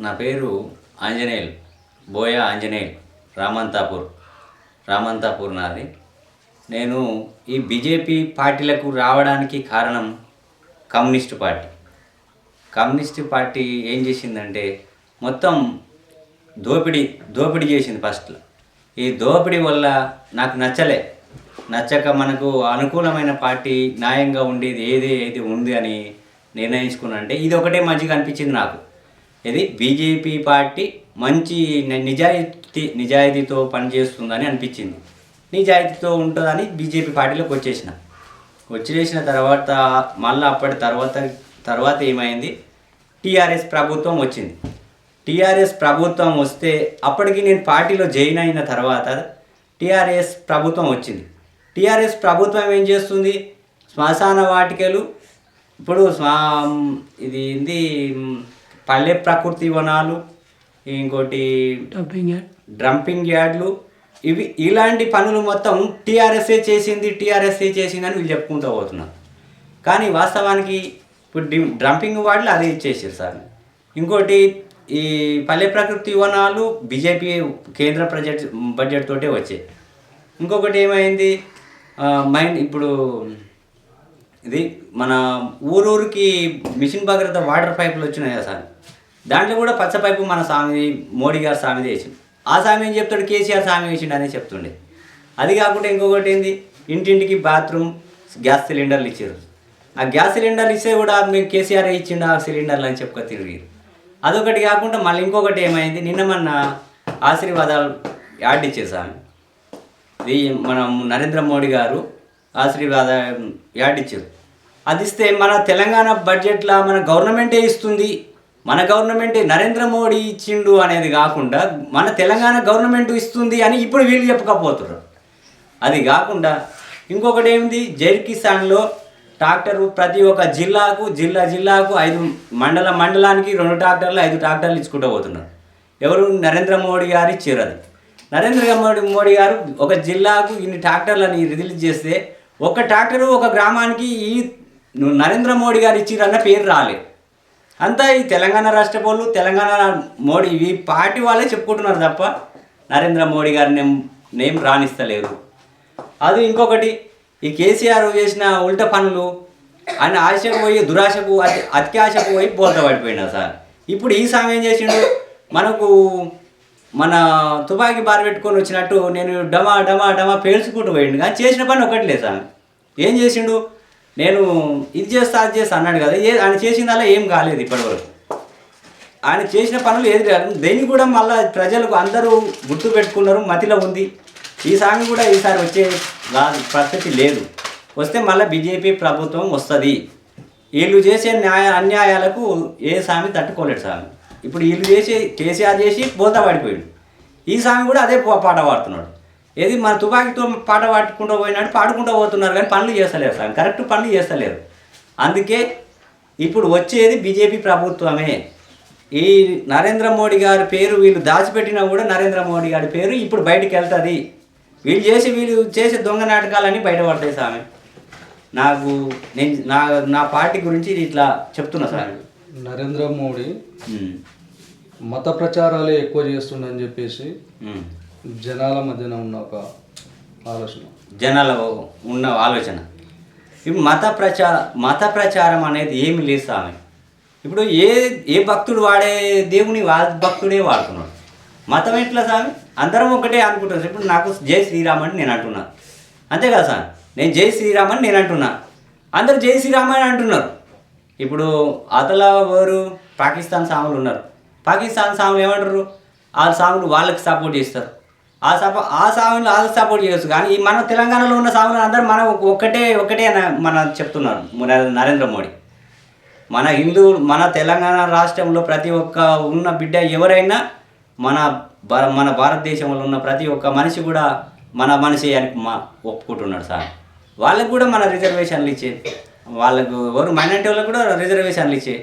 నా పేరు ఆంజనేయులు, బోయా ఆంజనేయులు, రామంతాపూర్ నాది. నేను ఈ బీజేపీ పార్టీలకు రావడానికి కారణం కమ్యూనిస్ట్ పార్టీ ఏం చేసిందంటే మొత్తం దోపిడీ చేసింది ఫస్ట్లో. ఈ దోపిడీ వల్ల నాకు నచ్చక మనకు అనుకూలమైన పార్టీ న్యాయంగా ఉండేది ఏది ఉంది అని నిర్ణయించుకున్నానంటే ఇది ఒకటే మంచిగా అనిపించింది నాకు. ఇది బీజేపీ పార్టీ మంచి నిజాయితీతో పనిచేస్తుందని అనిపించింది. నిజాయితీతో ఉంటుందని బీజేపీ పార్టీలోకి వచ్చేసిన తర్వాత మళ్ళీ అప్పటి తర్వాత ఏమైంది, టీఆర్ఎస్ ప్రభుత్వం వచ్చింది. టీఆర్ఎస్ ప్రభుత్వం వస్తే అప్పటికి నేను పార్టీలో జాయిన్ అయిన తర్వాత టీఆర్ఎస్ ప్రభుత్వం వచ్చింది. టీఆర్ఎస్ ప్రభుత్వం ఏం చేస్తుంది, శ్మశాన వాటికలు, ఇప్పుడు ఇది పల్లె ప్రకృతి వనాలు, ఇంకోటి డంపింగ్ యార్డ్లు, ఇలాంటి పనులు మొత్తం టీఆర్ఎస్ఏ చేసింది అని వీళ్ళు చెప్పుకుంటూ పోతున్నారు. కానీ వాస్తవానికి ఇప్పుడు డంపింగ్ వార్డులు అదే ఇచ్చేసారు సార్. ఇంకోటి ఈ పల్లె ప్రకృతి వనాలు బీజేపీ కేంద్ర బడ్జెట్ తోటే వచ్చాయి. ఇంకొకటి ఏమైంది, ఇప్పుడు ఇది మన ఊరూరికి మిషన్ భగీరథ వాటర్ పైపులు వచ్చినాయి సార్. దాంట్లో కూడా పచ్చ పైపు మన మోడీ గారు సామెది వేసిండు. ఆ సామె ఏం చెప్తాడు, కేసీఆర్ సామె వేసిండు అనే చెప్తుండే. అది కాకుండా ఇంకొకటి ఏంది, ఇంటింటికి బాత్రూమ్ గ్యాస్ సిలిండర్లు ఇచ్చారు. ఆ గ్యాస్ సిలిండర్లు ఇస్తే కూడా మేము కేసీఆర్ ఇచ్చిండు ఆ సిలిండర్లు అని చెప్పుకొని తిరిగారు. అదొకటి కాకుండా మళ్ళీ ఇంకొకటి ఏమైంది, నిన్న మొన్న ఆశీర్వాదాలు యాడ్ ఇచ్చేది సామె. ఇది మనం నరేంద్ర మోడీ గారు ఆశీర్వాద యాడ్ ఇచ్చారు. అది ఇస్తే మన తెలంగాణ బడ్జెట్లో మన గవర్నమెంటే ఇస్తుంది, మన గవర్నమెంటే నరేంద్ర మోడీ ఇచ్చిండు అనేది కాకుండా మన తెలంగాణ గవర్నమెంట్ ఇస్తుంది అని ఇప్పుడు వీళ్ళు చెప్పుకపోతున్నారు. అది కాకుండా ఇంకొకటి ఏమిటి, జై కిసాన్లో ట్రాక్టరు ప్రతి ఒక్క జిల్లాకు 5 మండలానికి 2 ట్రాక్టర్లు 5 ట్రాక్టర్లు ఇచ్చుకుంటూ పోతున్నారు. ఎవరు, నరేంద్ర మోడీ గారు ఇచ్చారు. అది నరేంద్ర మోడీ గారు ఒక జిల్లాకు ఇన్ని ట్రాక్టర్లని రిలీజ్ చేస్తే ఒక ట్రాక్టరు ఒక గ్రామానికి ఈ నరేంద్ర మోడీ గారు ఇచ్చిరన్న పేరు రాలేదు. అంతా ఈ తెలంగాణ రాష్ట్ర వాళ్ళు, తెలంగాణ మోడీ ఈ పార్టీ వాళ్ళే చెప్పుకుంటున్నారు తప్ప నరేంద్ర మోడీ గారి నేమ్ రాణిస్తలేరు. అది ఇంకొకటి, ఈ కేసీఆర్ చేసిన ఉల్టా పనులు ఆయన ఆశకు పోయి దురాశకు అత్యాశకు పోయి బోల్తా పడిపోయినా సార్. ఇప్పుడు ఈ సామె ఏం చేసిండు, మనకు మన తుపాకీ బార్ పెట్టుకొని వచ్చినట్టు నేను డమా పేల్చుకుంటూ పోయిండు. కానీ చేసిన పని ఒకటి లేదు సార్. ఏం చేసిండు, నేను ఇది చేస్తా అన్నాడు కదా, ఆయన చేసిందల్లా ఏం కాలేదు ఇప్పటివరకు. ఆయన చేసిన పనులు ఏది కాదు. దేన్ని కూడా మళ్ళీ ప్రజలకు అందరూ గుర్తు పెట్టుకున్నారు, మతిలో ఉంది. ఈ సామి కూడా ఈసారి వచ్చే పరిస్థితి లేదు. వస్తే మళ్ళీ బీజేపీ ప్రభుత్వం వస్తుంది. వీళ్ళు చేసే అన్యాయాలకు ఏ సామి తట్టుకోలేడు సామి. ఇప్పుడు వీళ్ళు కేసీఆర్ చేసి బోల్తా పడిపోయాడు. ఈ సామి కూడా అదే పాట పాడుతున్నాడు. ఏది మన తుపాకీతో పాట పాడుకుంటూ పాడుకుంటూ పోతున్నారు, కానీ పనులు చేస్తలేరు సార్, కరెక్ట్ పనులు చేస్తలేరు. అందుకే ఇప్పుడు వచ్చేది బీజేపీ ప్రభుత్వమే. ఈ నరేంద్ర మోడీ గారి పేరు వీళ్ళు దాచిపెట్టినా కూడా నరేంద్ర మోడీ గారి పేరు ఇప్పుడు బయటికి వెళ్తుంది. వీళ్ళు చేసే దొంగ నాటకాలన్నీ బయటపడతాయి సామె. నా పార్టీ గురించి ఇట్లా చెప్తున్నా సార్. నరేంద్ర మోడీ మత ప్రచారాలే ఎక్కువ చేస్తుండని చెప్పేసి జనాల మధ్యన ఉన్న ఒక ఆలోచన ఇప్పుడు మత ప్రచారం అనేది ఏమి లేదు సామె. ఇప్పుడు ఏ భక్తుడు వాడే దేవుని భక్తుడే వాడుతున్నాడు. మతం ఎట్లా సామె, అందరం ఒకటే అనుకుంటారు. ఇప్పుడు నాకు జై శ్రీరామ్ అని నేను అంటున్నా, అంతే కదా సార్. నేను జై శ్రీరామ్ అని నేను అంటున్నా, అందరు జై శ్రీరామ్ అని అంటున్నారు. ఇప్పుడు వారు పాకిస్తాన్ సాములు ఉన్నారు. పాకిస్తాన్ సాములు ఏమంటారు, ఆ సాములు వాళ్ళకి సపోర్ట్ చేస్తారు. ఆ సాములు వాళ్ళకి సపోర్ట్ చేయొచ్చు. కానీ ఈ మన తెలంగాణలో ఉన్న సాములు అందరూ మనం ఒకటే మన చెప్తున్నారు నరేంద్ర మోడీ. మన తెలంగాణ రాష్ట్రంలో ప్రతి ఒక్క ఉన్న బిడ్డ ఎవరైనా మన భారతదేశంలో ఉన్న ప్రతి ఒక్క మనిషి కూడా మన మనిషి అని ఒప్పుకుంటున్నాడు సార్. వాళ్ళకు కూడా మన రిజర్వేషన్లు ఇచ్చే, వాళ్ళకు ఎవరు మైనారిటీ వాళ్ళకు కూడా రిజర్వేషన్లు ఇచ్చే,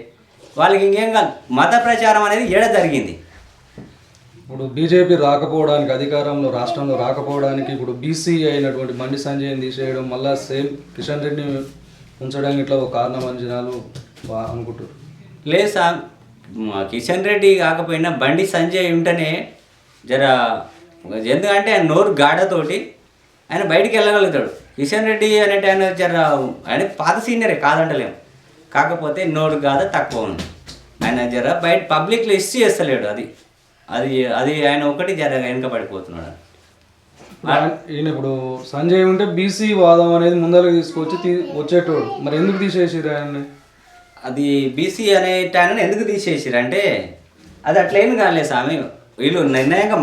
వాళ్ళకి ఇంకేం కాదు. మత ప్రచారం అనేది జరిగింది. ఇప్పుడు బీజేపీ రాకపోవడానికి, అధికారంలో రాష్ట్రంలో రాకపోవడానికి ఇప్పుడు బీసీ అయినటువంటి బండి సంజయ్ని తీసేయడం, మళ్ళీ సేమ్ కిషన్ రెడ్డిని ఉంచడానికి ఇట్లా ఒక కారణం అని జనాలు అనుకుంటారు. లేదు సార్, కిషన్ రెడ్డి కాకపోయినా బండి సంజయ్ ఉంటేనే జర, ఎందుకంటే ఆయన నోరు గాడతోటి ఆయన బయటికి వెళ్ళగలుగుతాడు. కిషన్ రెడ్డి అనేటి ఆయన జర, ఆయన పాత సీనియరే కాదంటలేము, కాకపోతే నోరు గాడ తక్కువ ఉంది. ఆయన జర బయట పబ్లిక్లో ఇష్యూ చేస్తలేడు. అది అది అది ఆయన ఒకటి జర వెనుక పడిపోతున్నాడు. ఈయన ఇప్పుడు సంజయ్ ఉంటే బీసీ వాదం అనేది ముందరకు తీసుకొచ్చి వచ్చేటోడు, మరి ఎందుకు తీసేసిరు ఆయన్ని? అది బీసీ అనే ఆయన ఎందుకు తీసేసారు అంటే అది అట్లేం కాలేదు స్వామి. వీళ్ళు నిర్ణయంగా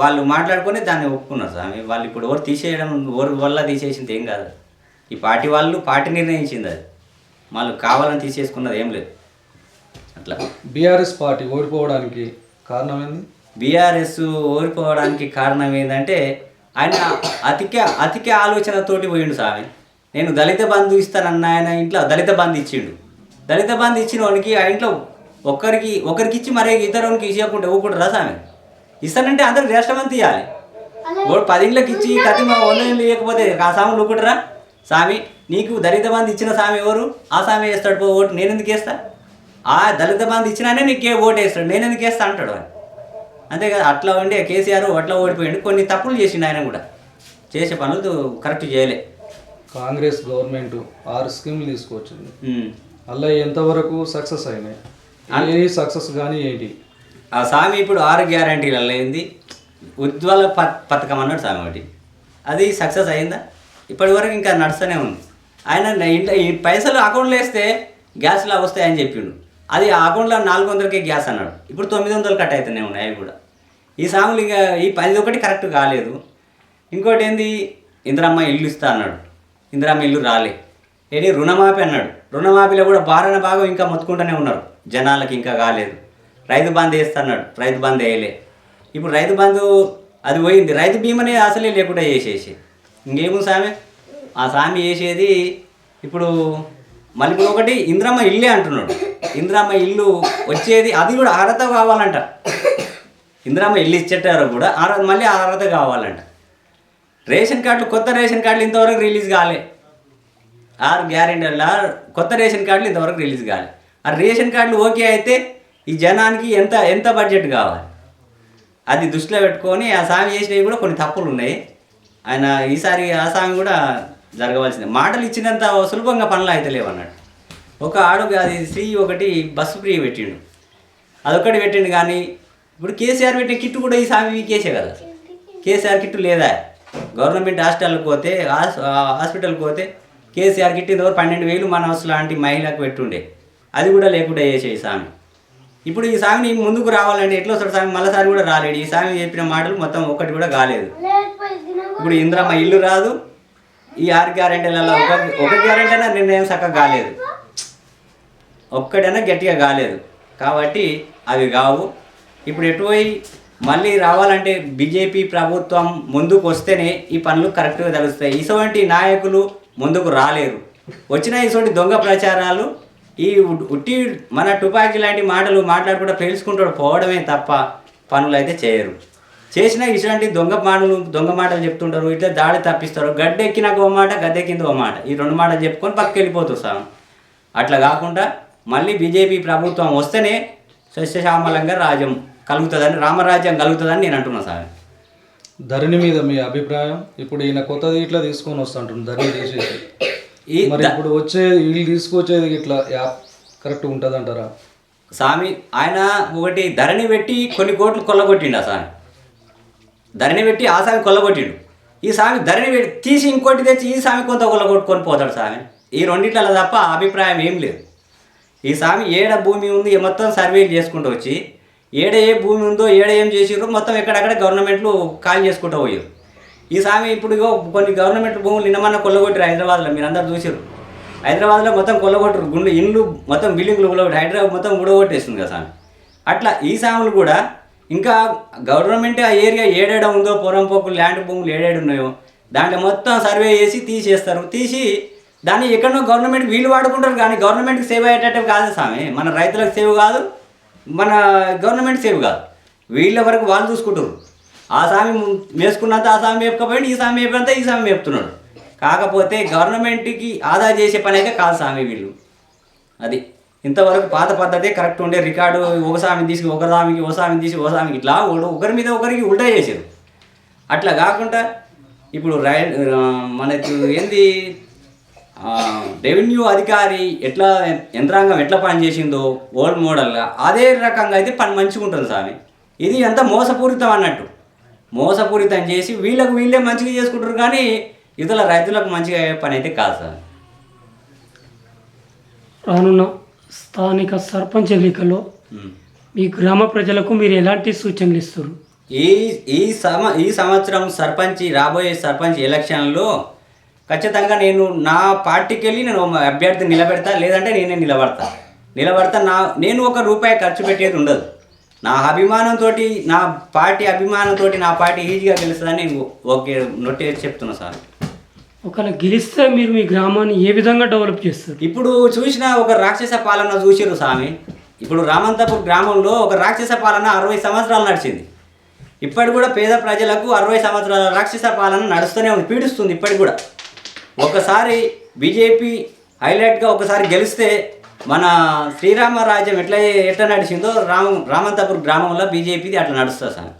వాళ్ళు మాట్లాడుకొని దాన్ని ఒప్పుకున్నారు స్వామి. వాళ్ళు ఇప్పుడు ఎవరు తీసేయడం, ఎవరి వల్ల తీసేసింది ఏం కాదు. ఈ పార్టీ నిర్ణయించింది. అది వాళ్ళు కావాలని తీసేసుకున్నది ఏం లేదు. అట్లా బీఆర్ఎస్ పార్టీ ఓడిపోవడానికి కారణం ఏంది? బీఆర్ఎస్ ఓడిపోవడానికి కారణం ఏంటంటే ఆయన అతిక ఆలోచనతోటి పోయిండు స్వామి. నేను దళిత బంధు ఇస్తానన్న ఆయన ఇంట్లో దళిత బంధు ఇచ్చిండు. దళిత బంధు ఇచ్చిన వానికి ఆ ఇంట్లో ఒకరికి ఇచ్చి మరే ఇతరునికి ఇవ్వకుండా ఊకుంటారా స్వామి? ఇస్తానంటే అందరికి రాష్ట్రమంతా ఇవ్వాలి. 10 ఇళ్ళకి ఇచ్చి కతి 100 ఇళ్ళు ఇవ్వకపోతే ఆ స్వామి ఊకుంటారా? స్వామి నీకు దళిత బంధు ఇచ్చిన స్వామి ఎవరు? ఆ స్వామి వేస్తాడు ఓటు, నేను ఎందుకు వేస్తా? ఆ దళిత బంధు ఇచ్చినానే నీకే ఓటు వేస్తాడు, నేను ఎందుకు వేస్తా అంటాడు ఆయన. అంతే కదా. అట్లా ఉండే కేసీఆర్ అట్లా ఓడిపోయిండు. కొన్ని తప్పులు చేసిండు ఆయన కూడా, చేసే పనులు కరెక్ట్ చేయలే. కాంగ్రెస్ గవర్నమెంట్ 6 స్కీమ్లు తీసుకొచ్చింది, అలా ఎంతవరకు సక్సెస్ అయినాయి? ఏ సక్సెస్ కానీ ఏంటి? ఆ స్వామి ఇప్పుడు 6 గ్యారంటీలలో ఏంది ఉజ్వల పథకం అన్నాడు స్వామి ఒకటి, అది సక్సెస్ అయిందా? ఇప్పటి వరకు ఇంకా నడుస్తూనే ఉంది. ఆయన ఇంట్లో ఈ పైసలు అకౌంట్లో వేస్తే గ్యాస్లా వస్తాయని చెప్పిండు. అది ఆ అకౌంట్లో 400కే గ్యాస్ అన్నాడు. ఇప్పుడు 900 కట్ అవుతూనే ఉన్నాయి అవి కూడా. ఈ సాములు ఇక ఈ 10 ఒకటి కరెక్ట్ కాలేదు. ఇంకోటి ఏంది, ఇందిరమ్మ ఇల్లు ఇస్తా అన్నాడు, ఇందిరమ్మ ఇల్లు రాలే. ఏది రుణమాఫీ అన్నాడు, రుణమాఫీలో కూడా భాగం ఇంకా మొత్తుకుంటూనే ఉన్నారు, జనాలకి ఇంకా కాలేదు. రైతు బంధు వేస్తా అన్నాడు, రైతు బంధు వేయలే. ఇప్పుడు రైతు బంధు అది పోయింది, రైతు బీమానే అసలే లేకుండా చేసేసి ఇంకేమో స్వామి. ఆ స్వామి చేసేది ఇప్పుడు మళ్ళీ ఇప్పుడు ఒకటి ఇందిరమ్మ ఇల్లే అంటున్నాడు. ఇందిరమ్మ ఇల్లు వచ్చేది అది కూడా అర్హత కావాలంట. ఇందిరమ్మ ఇల్లు ఇచ్చేటారు కూడా మళ్ళీ అర్హత కావాలంట. రేషన్ కార్డులు, కొత్త రేషన్ కార్డులు ఇంతవరకు రిలీజ్ కాలే. 6 గ్యారెంటీల కొత్త రేషన్ కార్డులు ఇంతవరకు రిలీజ్ కాలే. ఆ రేషన్ కార్డులు ఓకే అయితే ఈ జనానికి ఎంత బడ్జెట్ కావాలి, అది దృష్టిలో పెట్టుకొని ఆ స్వామి చేసినవి కూడా కొన్ని తప్పులు ఉన్నాయి. ఆయన ఈసారి ఆ స్వామి కూడా జరగవలసింది. మాటలు ఇచ్చినంత సులభంగా పనులు అయితే లేవన్నాడు. ఒక అడుగు అది ఫ్రీ ఒకటి బస్సు ఫ్రీ పెట్టిండు, అదొకటి పెట్టిండు. కానీ ఇప్పుడు కేసీఆర్ పెట్టిన కిట్టు కూడా ఈ స్వామి కేసే కదా. కేసీఆర్ కిట్టు లేదా? గవర్నమెంట్ హాస్పిటల్కి పోతే కేసీఆర్ కిట్ ఇంతవరకు 12,000 మన హౌస్ లాంటి మహిళకు పెట్టుండే, అది కూడా లేకుండా చేసే ఈ స్వామి. ఇప్పుడు ఈ స్వామిని ముందుకు రావాలంటే ఎట్లా వస్తాడు స్వామి? మళ్ళీసారి కూడా రాలేడు. ఈ స్వామి చెప్పిన మాటలు మొత్తం ఒక్కటి కూడా కాలేదు. ఇప్పుడు ఇందిరమ్మ ఇల్లు రాదు, ఈ 6 గ్యారెంటీలలో ఒక గ్యారెంటీ అయినా నిర్ణయం చక్కగా కాలేదు, ఒక్కడైనా గట్టిగా కాలేదు. కాబట్టి అవి కావు. ఇప్పుడు ఎటుపోయి మళ్ళీ రావాలంటే బీజేపీ ప్రభుత్వం ముందుకు వస్తేనే ఈ పనులు కరెక్ట్గా తెలుస్తాయి. ఇటువంటి నాయకులు ముందుకు రాలేరు. వచ్చిన ఇటువంటి దొంగ ప్రచారాలు, ఈ ఉట్టి మన తుపాకీ లాంటి మాటలు మాట్లాడుకుంటూ పేల్చుకుంటూ పోవడమే తప్ప పనులు అయితే చేయరు. చేసిన ఇటువంటి దొంగ మాటలు చెప్తుంటారు, ఇట్లా దాడి తప్పిస్తారు. గడ్డెక్కినాక ఓ మాట, గద్దెక్కింది ఓ మాట, ఈ 2 మాటలు చెప్పుకొని పక్కకి వెళ్ళిపోతారు సార్. అట్లా కాకుండా మళ్ళీ బీజేపీ ప్రభుత్వం వస్తేనే సస్యశ్యామలంగా రాజ్యం కలుగుతుందని, రామరాజ్యం కలుగుతుందని నేను అంటున్నా సార్. ధరణి మీద మీ అభిప్రాయం? ఇప్పుడు ఈయన కొత్తది ఇట్లా తీసుకొని వస్తుంటారు, ధరణి తీసేసి మరి ఇప్పుడు వీళ్ళు తీసుకొచ్చేది ఇట్లా యాప్ కరెక్ట్ ఉంటుంది అంటారా స్వామి? ఆయన ఒకటి ధరణి పెట్టి కొన్ని కోట్లు కొల్లగొట్టిండు. ఆ స్వామి ధరణి పెట్టి ఆ స్వామి కొల్లగొట్టిండు. ఈ స్వామి ధరణి పెట్టి తీసి ఇంకోటి తెచ్చి ఈ స్వామి కొంత కొల్లగొట్టుకొని పోతాడు స్వామి. ఈ రెండిట్ల తప్ప అభిప్రాయం ఏం లేదు. ఈ స్వామి ఏడ భూమి ఉంది మొత్తం సర్వేలు చేసుకుంటూ వచ్చి ఏడ ఏ భూమి ఉందో ఏడ ఏం చేసిర్రు మొత్తం ఎక్కడెక్కడ గవర్నమెంట్లు కాల్ చేసుకుంటూ పోయారు. ఈ స్వామి ఇప్పుడు కొన్ని గవర్నమెంట్ భూములు నిన్నమన్నా కొల్లగొట్టారు హైదరాబాద్లో, మీరు అందరు చూసారు. హైదరాబాద్లో మొత్తం కొల్లగొట్టరు, ఇండ్లు మొత్తం బిల్డింగ్లు కొల్లగొట్టి హైదరాబాద్ మొత్తం ఊడగొట్టేస్తుంది కదా స్వామి. అట్లా ఈ స్వాములు కూడా ఇంకా గవర్నమెంట్ ఆ ఏరియా ఏడేడ ఉందో, పొరంపోకు ల్యాండ్ భూములు ఏడేడు ఉన్నాయో దాంట్లో మొత్తం సర్వే చేసి తీసేస్తారు. తీసి దాన్ని ఎక్కడో గవర్నమెంట్ వీళ్ళు వాడుకుంటారు, కానీ గవర్నమెంట్కి సేవ్ అయ్యేటట్టు కాదు స్వామి. మన రైతులకు సేవ్ కాదు, మన గవర్నమెంట్ సేవ్ కాదు. వీళ్ళ వరకు వాళ్ళు చూసుకుంటారు. ఆ స్వామి మేసుకున్నంత ఆ స్వామి మేపకపోయింది, ఈ స్వామి మేపినంత ఈ స్వామి మేపుతున్నాడు. కాకపోతే గవర్నమెంట్కి ఆదా చేసే పని అయితే కాదు స్వామి వీళ్ళు. అది ఇంతవరకు పాత పద్ధతే కరెక్ట్ ఉండే రికార్డు ఒక సామి తీసి ఒక సామికి తీసి ఒక సామికి ఇట్లా ఒకరి మీద ఒకరికి ఉల్టా చేశారు. అట్లా కాకుండా ఇప్పుడు మనకు ఏంది రెవెన్యూ అధికారి ఎట్లా యంత్రాంగం ఎట్లా పనిచేసిందో ఓల్డ్ మోడల్గా అదే రకంగా అయితే పని మంచిగా ఉంటుంది స్వామి. ఇది అంతా మోసపూరితం అన్నట్టు, మోసపూరితం చేసి వీళ్ళకు వీళ్ళే మంచిగా చేసుకుంటారు కానీ ఇతర రైతులకు మంచిగా అయ్యే పని అయితే కాదు సార్. రానున్న స్థానిక సర్పంచ్ ఎన్నికల్లో మీ గ్రామ ప్రజలకు మీరు ఎలాంటి సూచనలు ఇస్తారు? ఈ సంవత్సరం రాబోయే సర్పంచ్ ఎలక్షన్లో ఖచ్చితంగా నేను నా పార్టీకి వెళ్ళి నేను అభ్యర్థిని నిలబెడతా, లేదంటే నేనే నిలబడతా. నేను ఒక రూపాయి ఖర్చు పెట్టేది ఉండదు. నా అభిమానంతో, నా పార్టీ అభిమానంతో నా పార్టీ ఈజీగా గెలుస్తుందని నేను ఓకే నొట్టేసి చెప్తున్నా సార్. ఒకవేళ గెలిస్తే మీరు మీ గ్రామాన్ని ఏ విధంగా డెవలప్ చేస్తారు? ఇప్పుడు చూసిన ఒక రాక్షస పాలన చూసిరు స్వామి. ఇప్పుడు రామంతపూర్ గ్రామంలో ఒక రాక్షస పాలన 60 సంవత్సరాలు నడిచింది. ఇప్పటి కూడా పేద ప్రజలకు 60 సంవత్సరాల రాక్షస పాలన నడుస్తూనే ఉంది, పీడిస్తుంది ఇప్పటికి కూడా. ఒకసారి బీజేపీ హైలైట్గా ఒకసారి గెలిస్తే మన శ్రీరామ రాజ్యం ఎట్లా నడిచిందో రామంతపూర్ గ్రామంలో బీజేపీది అట్లా నడుస్తుంది సార్.